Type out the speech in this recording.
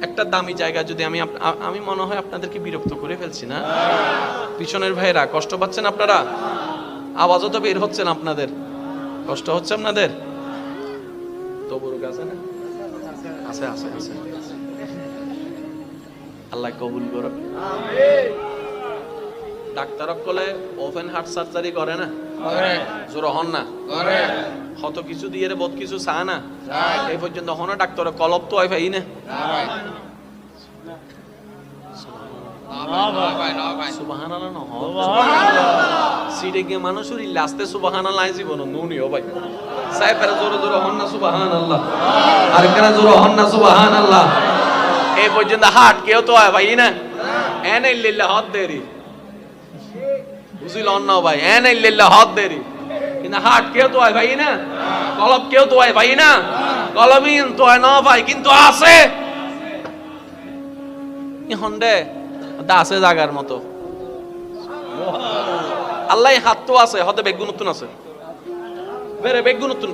একটা দামি জায়গা যদি আমি মনে হয় আপনাদেরকে বিরক্ত করে ফেলছি না? পিছনের ভাইরা কষ্ট পাচ্ছেন আপনারা? আওয়াজও তো বের হচ্ছে না আপনাদের, কষ্ট হচ্ছে আপনাদের? তবুরক আছে না? আছে আছে আছে। আল্লাহ কবুল করো। ডাক্তার কলে ওপেন হার্ট সার্জারি করে না? জোর হন না? কত কিছু দিয়ে বহুত কিছু চা না, এই পর্যন্ত হন ডাক্তার কলব তো হয় ভাই না। সুবহানাল্লাহ না সিটে গিয়ে মানুষের লাস্টে সুবহানাল্লাহ জীবন নুনিও ভাই সাহেবের জোরে জোরে হন না সুবহানাল্লাহ, আর কেন জোরে হন না সুবহানাল্লাহ। এই পর্যন্ত হাট কেউ তো হয় ভাই না, এনে লিল্লাহ হদ দেরি বুঝিল না ভাই, এনে লিল্লাহ হদ দেরি, কিন্তু হাট কেউ তো হয় ভাই না, কলব কেউ তো হয় ভাই না, কলবিন তো হয় না ভাই, কিন্তু আছে হন্ডে আছে জাগার মতো। আল্লাহ হাত তো আছে, হতে বেগুন নতুন আছে, বেরে বেগুন নতুন